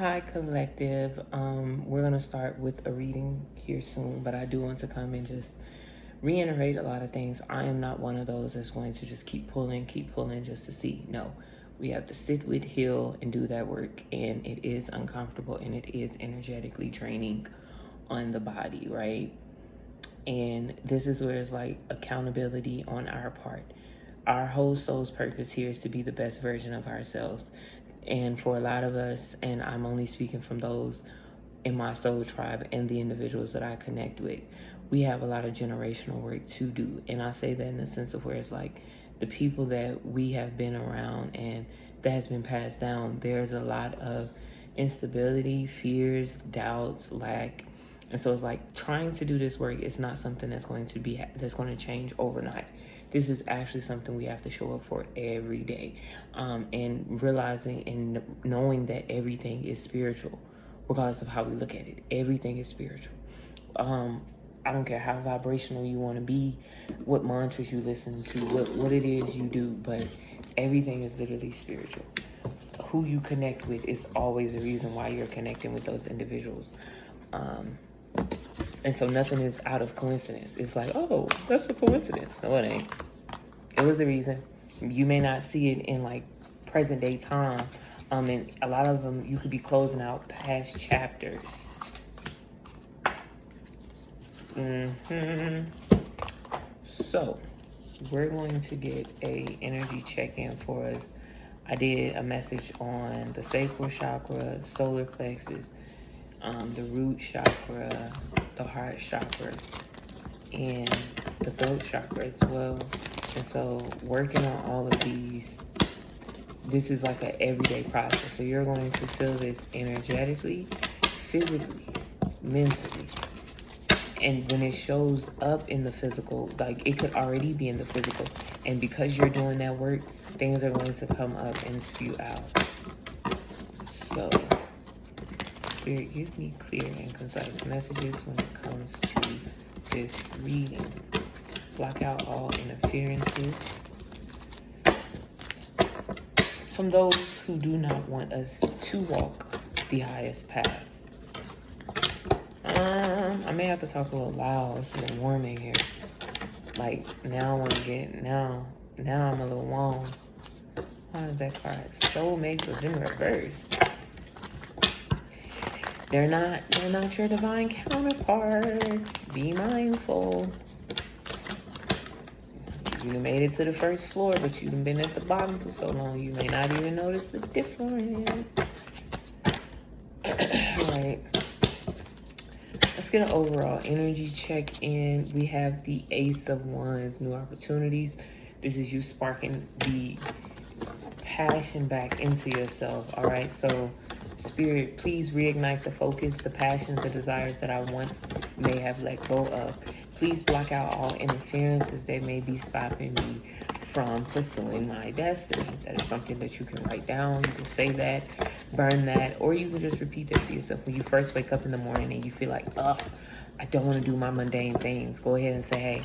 Hi, collective. We're going to start with a reading here soon, but I do want to come and just reiterate a lot of things. I am not one of those that's going to just keep pulling just to see. No, we have to sit with, heal, and do that work, and it is uncomfortable and it is energetically draining on the body, right? And this is where it's like accountability on our part. Our whole soul's purpose here is to be the best version of ourselves. And for a lot of us, and I'm only speaking from those in my soul tribe and the individuals that I connect with, we have a lot of generational work to do. And I say that in the sense of where it's like the people that we have been around and that has been passed down, there's a lot of instability, fears, doubts, lack. And so it's like trying to do this work is not something that's going to change overnight. This is actually something we have to show up for every day, and realizing and knowing that everything is spiritual, regardless of how we look at it. Everything is spiritual. I don't care how vibrational you want to be, what mantras you listen to, what it is you do, but everything is literally spiritual. Who you connect with is always the reason why you're connecting with those individuals. And so nothing is out of coincidence. It's like, oh, that's a coincidence. No, it ain't. It was a reason. You may not see it in like present day time. And a lot of them, you could be closing out past chapters. So we're going to get a energy check-in for us. I did a message on the sacral chakra, solar plexus, the root chakra, the heart chakra, and the throat chakra as well. And so working on all of these, this is like an everyday process. So you're going to feel this energetically, physically, mentally. And when it shows up in the physical, like it could already be in the physical. And because you're doing that work, things are going to come up and spew out. So Spirit, give me clear and concise messages when it comes to this reading. Block out all interferences from those who do not want us to walk the highest path. I may have to talk a little loud. It's a little warm in here. Like now I want to get now I'm a little warm. Why is that card? Soulmates was in reverse. They're not your divine counterpart. Be mindful. You made it to the first floor, but you've been at the bottom for so long, you may not even notice the difference. Alright. Let's get an overall energy check-in. We have the Ace of Wands, new opportunities. This is you sparking the passion back into yourself. Alright, so Spirit, please reignite the focus, the passions, the desires that I once may have let go of. Please block out all interferences that may be stopping me from pursuing my destiny. That is something that you can write down. You can say that, burn that, or you can just repeat that to yourself. When you first wake up in the morning and you feel like, ugh, I don't want to do my mundane things, go ahead and say, hey,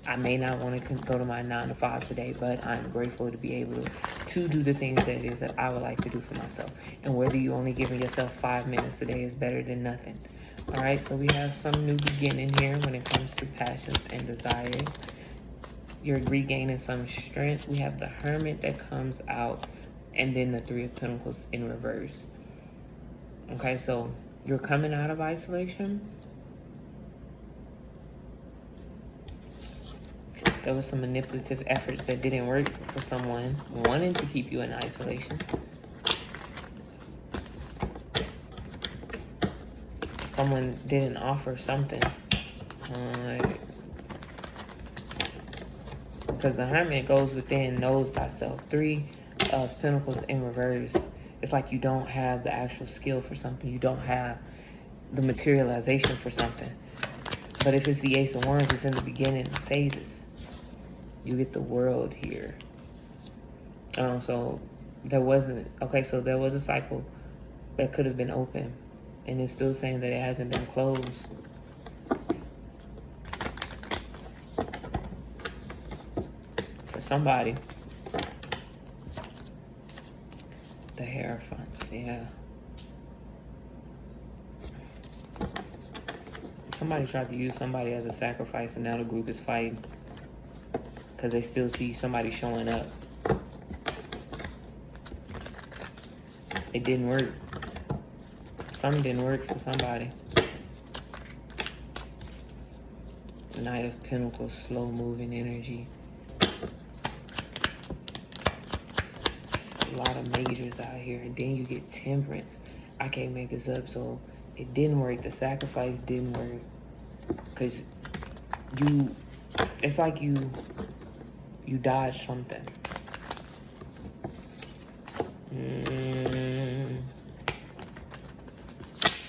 I may not want to go to my 9 to 5 today, but I'm grateful to be able to do the things that it is that I would like to do for myself. And whether you only giving yourself 5 minutes a day is better than nothing. All right, so we have some new beginning here when it comes to passions and desires. You're regaining some strength. We have the Hermit that comes out, and then the Three of Pentacles in reverse. Okay, so you're coming out of isolation. There was some manipulative efforts that didn't work for someone wanting to keep you in isolation. Someone didn't offer something. Because the Hermit goes within, knows thyself. Three of Pentacles in reverse. It's like you don't have the actual skill for something. You don't have the materialization for something. But if it's the Ace of Wands, it's in the beginning phases. You get the World here. So there wasn't, okay, so there was a cycle that could have been open. And it's still saying that it hasn't been closed. For somebody. The Hierophants, yeah. Somebody tried to use somebody as a sacrifice, and now the group is fighting because they still see somebody showing up. It didn't work. Something didn't work for somebody. Knight of Pentacles, slow moving energy. A lot of majors out here, and then you get Temperance. I can't make this up, so it didn't work. The sacrifice didn't work because it's like you dodged something.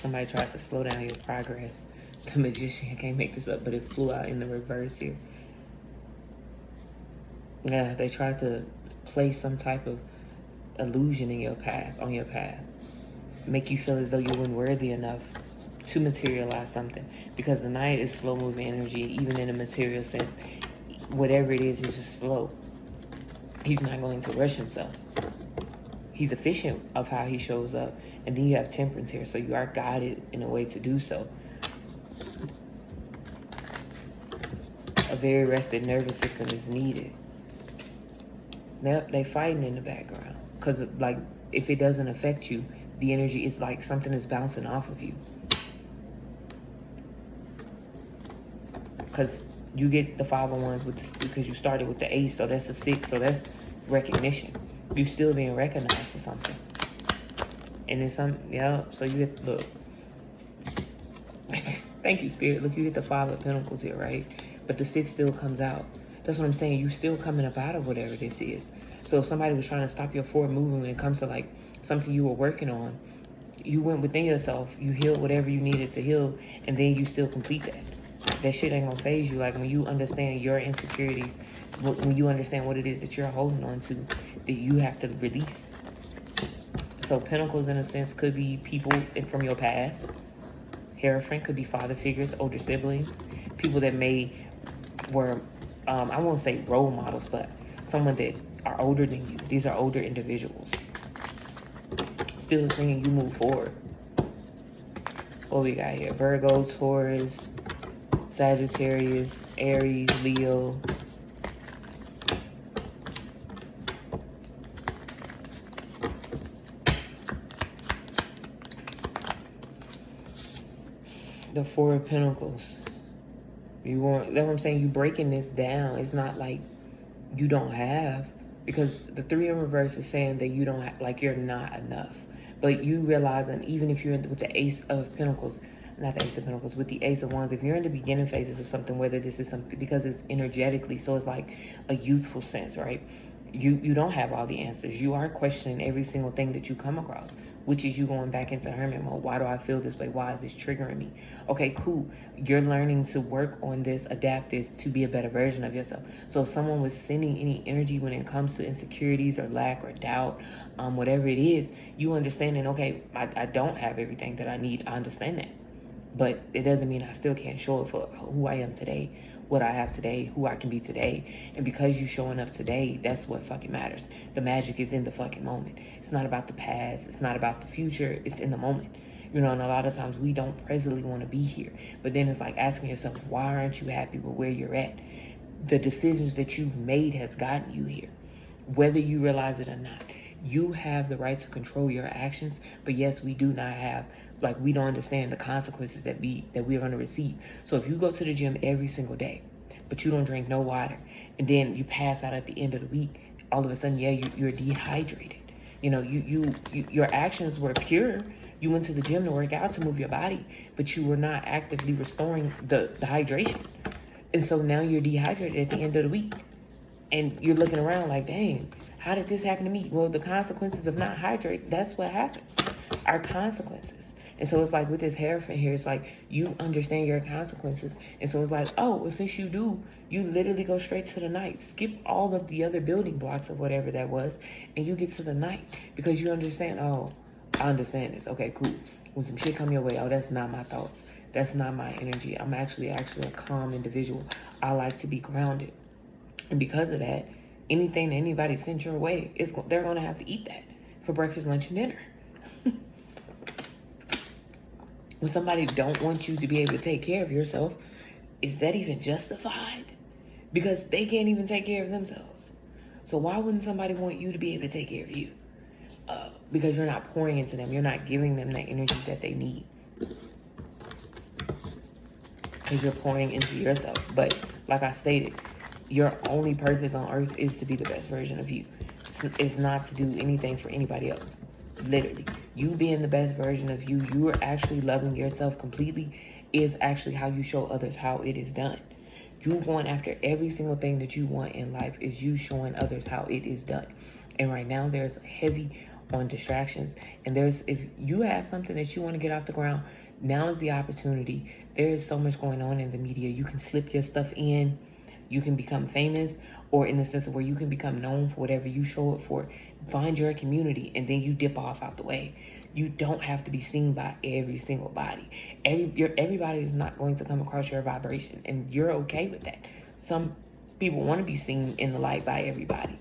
Somebody tried to slow down your progress. The Magician, I can't make this up, but it flew out in the reverse here. Yeah, they tried to place some type of illusion in your path, on your path. Make you feel as though you weren't worthy enough to materialize something. Because the Knight is slow moving energy, even in a material sense. Whatever it is just slow. He's not going to rush himself. He's efficient of how he shows up. And then you have Temperance here, so you are guided in a way to do so. A very rested nervous system is needed. They fighting in the background. Because, like, if it doesn't affect you, the energy is like something is bouncing off of you. Because you get the 5 of Wands with the, because you started with the Ace, so that's the 6, so that's recognition. You still being recognized for something. And then some, yeah, so you get, look. Thank you, Spirit. Look, you get the 5 of Pentacles here, right? But the 6 still comes out. That's what I'm saying. You still coming up out of whatever this is. So if somebody was trying to stop your forward movement when it comes to like something you were working on, you went within yourself, you healed whatever you needed to heal, and then you still complete that. That shit ain't gonna phase you. Like when you understand your insecurities, when you understand what it is that you're holding on to, that you have to release. So Pentacles in a sense could be people from your past. Hierophant could be father figures, older siblings, people that were, I won't say role models, but someone that are older than you. These are older individuals. Still seeing you move forward. What we got here? Virgo, Taurus, Sagittarius, Aries, Leo. The 4 of Pentacles. That's what I'm saying. You breaking this down. It's not like you don't have, because the 3 in reverse is saying that you don't have, like you're not enough. But you realize, and even if you're with the Ace of Pentacles, not the Ace of Pentacles, with the Ace of Wands, if you're in the beginning phases of something, whether this is something, because it's energetically, so it's like a youthful sense, right? You don't have all the answers. You are questioning every single thing that you come across, which is you going back into hermit mode. Why do I feel this way? Why is this triggering me? Okay, cool. You're learning to work on this, adapt this to be a better version of yourself. So if someone was sending any energy when it comes to insecurities or lack or doubt, whatever it is, you understanding, okay, I don't have everything that I need. I understand that. But it doesn't mean I still can't show up for who I am today, what I have today, who I can be today. And because you showing up today, that's what fucking matters. The magic is in the fucking moment. It's not about the past. It's not about the future. It's in the moment. You know, and a lot of times we don't presently want to be here. But then it's like asking yourself, why aren't you happy with where you're at? The decisions that you've made has gotten you here, whether you realize it or not. You have the right to control your actions, but yes, we do not have, like, we don't understand the consequences that we're going to receive. So if you go to the gym every single day, but you don't drink no water, and then you pass out at the end of the week, all of a sudden, yeah, you're dehydrated. You know, your actions were pure. You went to the gym to work out, to move your body, but you were not actively restoring the hydration. And so now you're dehydrated at the end of the week. And you're looking around like, dang, how did this happen to me? Well, the consequences of not hydrating, that's what happens. Our consequences. And so it's like with this Hierophant here, it's like you understand your consequences. And so it's like, oh, well, since you do, you literally go straight to the night. Skip all of the other building blocks of whatever that was, and you get to the night. Because you understand, oh, I understand this. Okay, cool. When some shit come your way, oh, that's not my thoughts. That's not my energy. I'm actually a calm individual. I like to be grounded. And because of that, anything that anybody sends your way, they're going to have to eat that for breakfast, lunch, and dinner. When somebody don't want you to be able to take care of yourself, is that even justified? Because they can't even take care of themselves. So why wouldn't somebody want you to be able to take care of you? Because you're not pouring into them. You're not giving them the energy that they need. Because you're pouring into yourself. But like I stated, your only purpose on earth is to be the best version of you. It's not to do anything for anybody else. Literally. You being the best version of you, you are actually loving yourself completely, is actually how you show others how it is done. You going after every single thing that you want in life is you showing others how it is done. And right now there's heavy on distractions. And if you have something that you want to get off the ground, now is the opportunity. There is so much going on in the media. You can slip your stuff in. You can become famous, or in the sense of where you can become known for whatever you show it for. Find your community, and then you dip off out the way. You don't have to be seen by every single body. Everybody is not going to come across your vibration, and you're okay with that. Some people want to be seen in the light by everybody,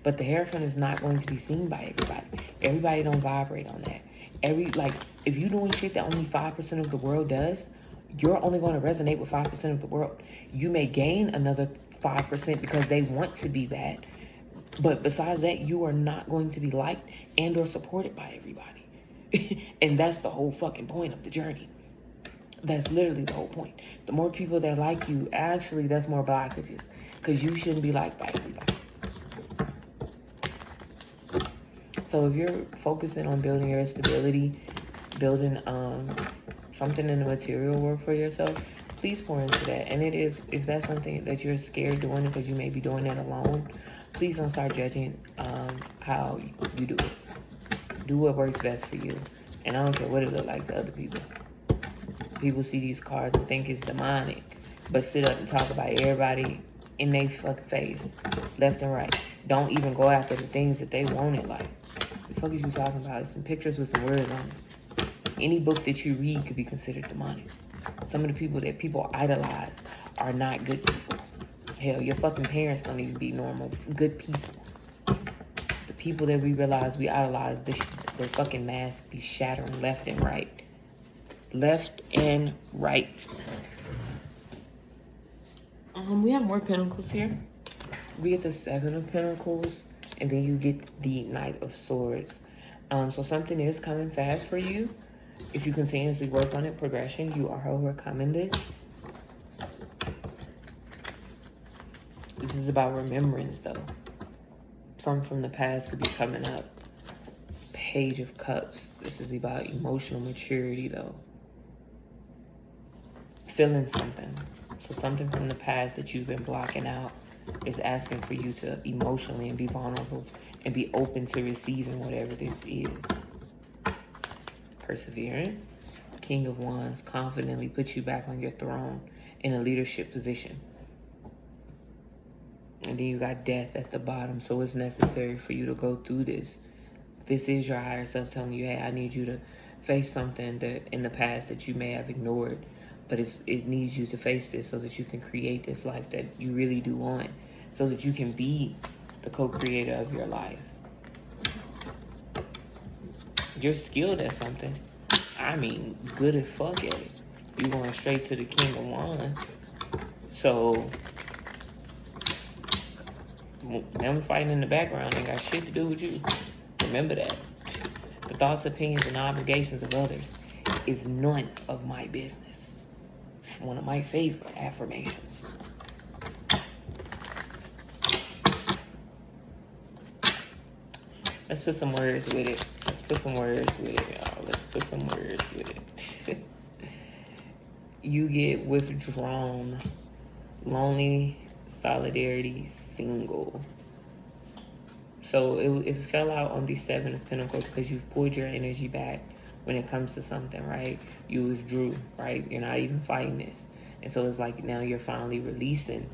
but the Hierophant is not going to be seen by everybody. Everybody don't vibrate on that. If you're doing shit that only 5% of the world does, you're only going to resonate with 5% of the world. You may gain another 5% because they want to be that. But besides that, you are not going to be liked and or supported by everybody. And that's the whole fucking point of the journey. That's literally the whole point. The more people that like you, actually, that's more blockages. Because you shouldn't be liked by everybody. So if you're focusing on building your stability, building something in the material world for yourself, please pour into that. And it is, if that's something that you're scared doing because you may be doing that alone, please don't start judging how you do it. Do what works best for you. And I don't care what it looks like to other people. People see these cars and think it's demonic, but sit up and talk about everybody in their fucking face, left and right. Don't even go after the things that they want in life. The fuck is you talking about? It's some pictures with some words on it. Any book that you read could be considered demonic. Some of the people that people idolize are not good people. Hell, your fucking parents don't even be normal, good people. The people that we realize we idolize, the fucking mask be shattering left and right. Left and right. We have more pentacles here. We get the 7 of Pentacles, and then you get the Knight of Swords. So something is coming fast for you. If you continuously work on it, progression, you are overcoming this. This is about remembrance, though. Something from the past could be coming up. Page of Cups. This is about emotional maturity, though. Feeling something. So something from the past that you've been blocking out is asking for you to emotionally and be vulnerable and be open to receiving whatever this is. Perseverance. King of Wands confidently puts you back on your throne in a leadership position. And then you got Death at the bottom. So it's necessary for you to go through this. This is your higher self telling you, hey, I need you to face something that in the past that you may have ignored. But it needs you to face this so that you can create this life that you really do want. So that you can be the co-creator of your life. You're skilled at something. I mean, good as fuck at it. You're going straight to the King of Wands. So, them fighting in the background ain't got shit to do with you. Remember that. The thoughts, opinions, and obligations of others is none of my business. One of my favorite affirmations. Let's put some words with it. Let's put some words with it, y'all. Let's put some words with it. You get withdrawn, lonely, solidarity, single. So it fell out on the 7 of Pentacles because you've pulled your energy back when it comes to something, right? You withdrew, right? You're not even fighting this. And so it's like now you're finally releasing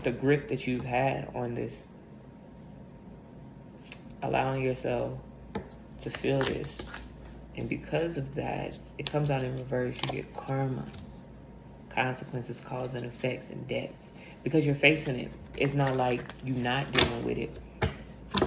the grip that you've had on this. Allowing yourself to feel this. And because of that, it comes out in reverse. You get karma. Consequences, cause and effects, and depths. Because you're facing it. It's not like you're not dealing with it.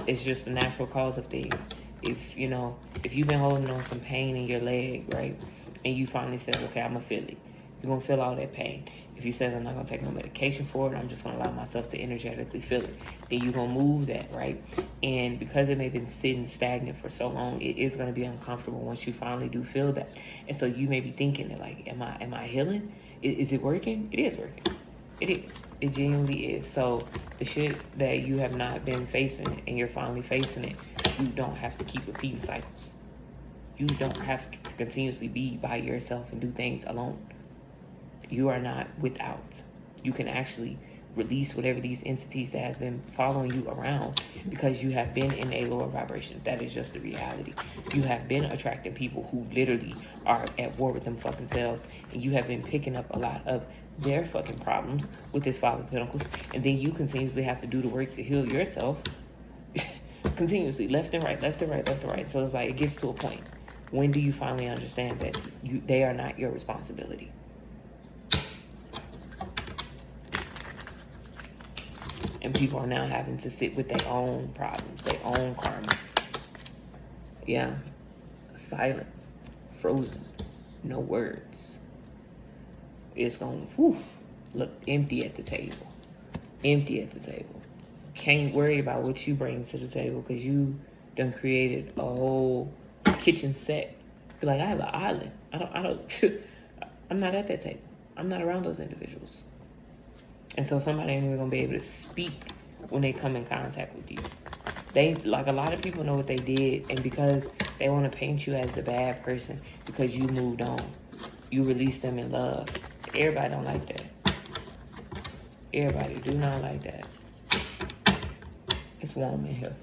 It's just the natural cause of things. If you've been holding on some pain in your leg, right, and you finally said, okay, I'm gonna feel it, you're gonna feel all that pain. If you said, I'm not gonna take no medication for it, I'm just gonna allow myself to energetically feel it, then you're gonna move that, right? And because it may have been sitting stagnant for so long, it is gonna be uncomfortable once you finally do feel that. And so you may be thinking that, like, am I healing? Is it working? It is working. It is. It genuinely is. So the shit that you have not been facing and you're finally facing it, you don't have to keep repeating cycles. You don't have to continuously be by yourself and do things alone. You are not without. You can actually release whatever these entities that has been following you around, because you have been in a lower vibration. That is just the reality. You have been attracting people who literally are at war with them fucking selves, and you have been picking up a lot of their fucking problems with this Five of Pentacles, and then you continuously have to do the work to heal yourself continuously, left and right, left and right, left and right. So it's like, it gets to a point. When do you finally understand that they are not your responsibility? And people are now having to sit with their own problems, their own karma. Yeah. Silence. Frozen. No words. It's going to look empty at the table. Empty at the table. Can't worry about what you bring to the table, because you done created a whole kitchen set. You're like, I have an island. I'm not at that table. I'm not around those individuals. And so somebody ain't even gonna be able to speak when they come in contact with you. They, like, a lot of people know what they did, and because they want to paint you as the bad person because you moved on, you release them in love. Everybody don't like that. Everybody do not like that. It's warm in here.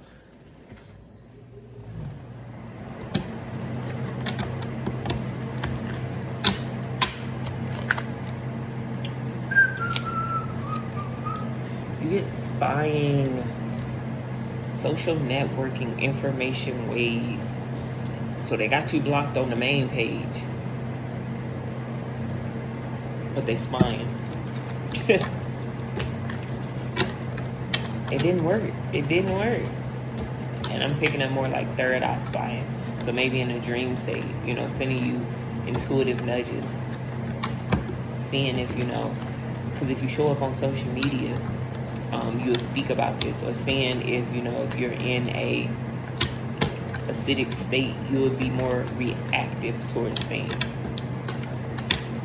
You get spying, social networking, information ways. So they got you blocked on the main page, but they spying. It didn't work. It didn't work. And I'm picking up more like third eye spying. So maybe in a dream state, sending you intuitive nudges. Seeing if, because if you show up on social media, you'll speak about this, or seeing if you're in a acidic state, you will be more reactive towards things,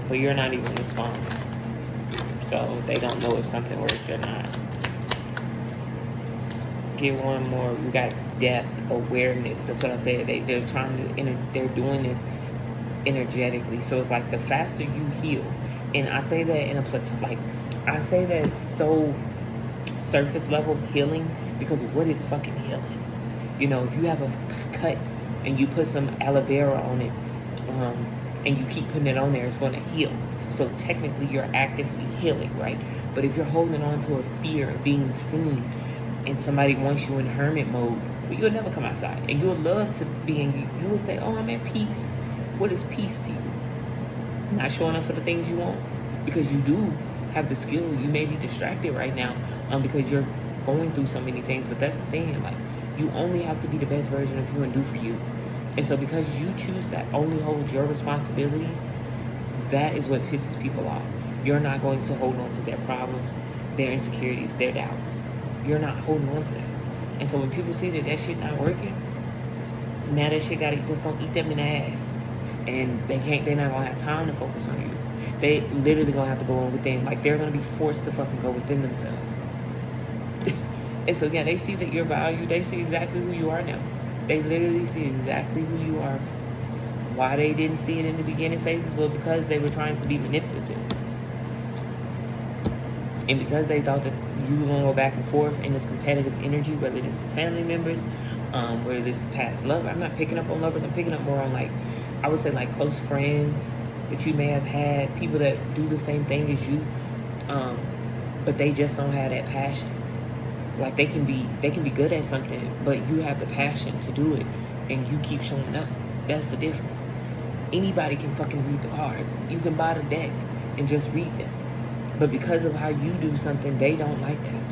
but you're not even responding, so they don't know if something worked or not. Get one more. We got depth, awareness. That's what I said. They're trying to, they're doing this energetically. So it's like the faster you heal, and I say that in a place, like, I say that it's so surface level healing, because what is fucking healing? If you have a cut and you put some aloe vera on it, and you keep putting it on there, it's going to heal. So technically you're actively healing, right? But if you're holding on to a fear of being seen, and somebody wants you in hermit mode, you'll never come outside, and you'll love to be in, you will say, oh, I'm at peace. What is peace to you? Not showing up for the things you want, because you do have the skill. You may be distracted right now, because you're going through so many things, but that's the thing, like, you only have to be the best version of you and do for you. And so because you choose to only hold your responsibilities, that is what pisses people off. You're not going to hold on to their problems, their insecurities, their doubts. You're not holding on to them. And so when people see that shit not working, now that shit that's gonna eat them in the ass, and they're not gonna have time to focus on you. They literally gonna have to go on within, like, they're gonna be forced to fucking go within themselves. And so yeah, they see that you're valued. They see exactly who you are now. They literally see exactly who you are. Why they didn't see it in the beginning phases? Well, because they were trying to be manipulative, and because they thought that you were gonna go back and forth in this competitive energy, whether this is family members, whether this is past love. I'm not picking up on lovers. I'm picking up more on, like, I would say, like, close friends that you may have had, people that do the same thing as you, but they just don't have that passion. Like, they can be good at something, but you have the passion to do it, and you keep showing up. That's the difference. Anybody can fucking read the cards. You can buy the deck and just read them. But because of how you do something, they don't like that.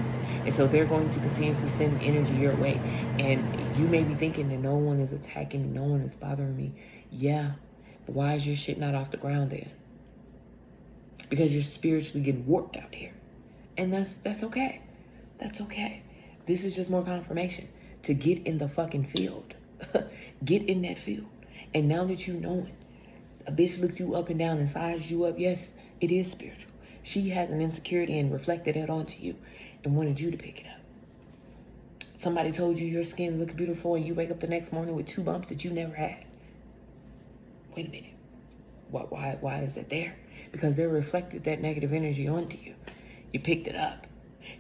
And so they're going to continuously send energy your way. And you may be thinking that no one is attacking me, no one is bothering me. Yeah, but why is your shit not off the ground then? Because you're spiritually getting warped out here. And that's okay. That's okay. This is just more confirmation to get in the fucking field. Get in that field. And now that you know it, a bitch looked you up and down and sized you up. Yes, it is spiritual. She has an insecurity and reflected that onto you and wanted you to pick it up. Somebody told you your skin looked beautiful and you wake up the next morning with 2 bumps that you never had. Wait a minute. Why is that there? Because they reflected that negative energy onto you. You picked it up.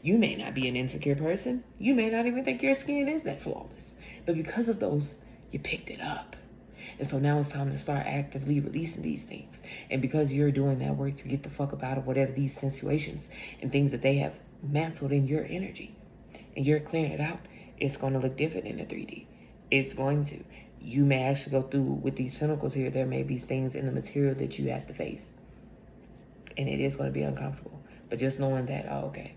You may not be an insecure person. You may not even think your skin is that flawless. But because of those, you picked it up. And so now it's time to start actively releasing these things. And because you're doing that work to get the fuck up out of whatever these situations and things that they have mantled in your energy, and you're clearing it out, it's going to look different in the 3D. It's going to. You may actually go through with these pentacles here. There may be things in the material that you have to face. And it is going to be uncomfortable. But just knowing that, oh, okay,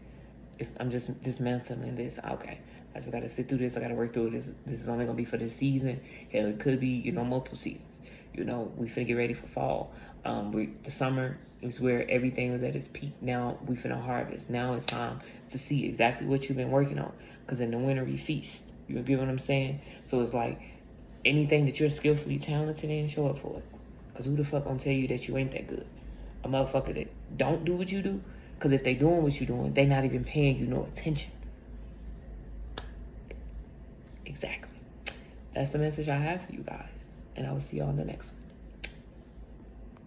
I'm just dismantling this. Okay, I just got to sit through this. I got to work through this. This is only going to be for this season. Hell, it could be, multiple seasons. We finna get ready for fall. The summer is where everything is at its peak. Now we finna harvest. Now it's time to see exactly what you've been working on. Because in the winter we feast. You get what I'm saying? So it's like anything that you're skillfully talented in, show up for it. Because who the fuck gonna tell you that you ain't that good? A motherfucker that don't do what you do? Because if they doing what you doing, they not even paying you no attention. Exactly. That's the message I have for you guys. And I will see y'all in the next one.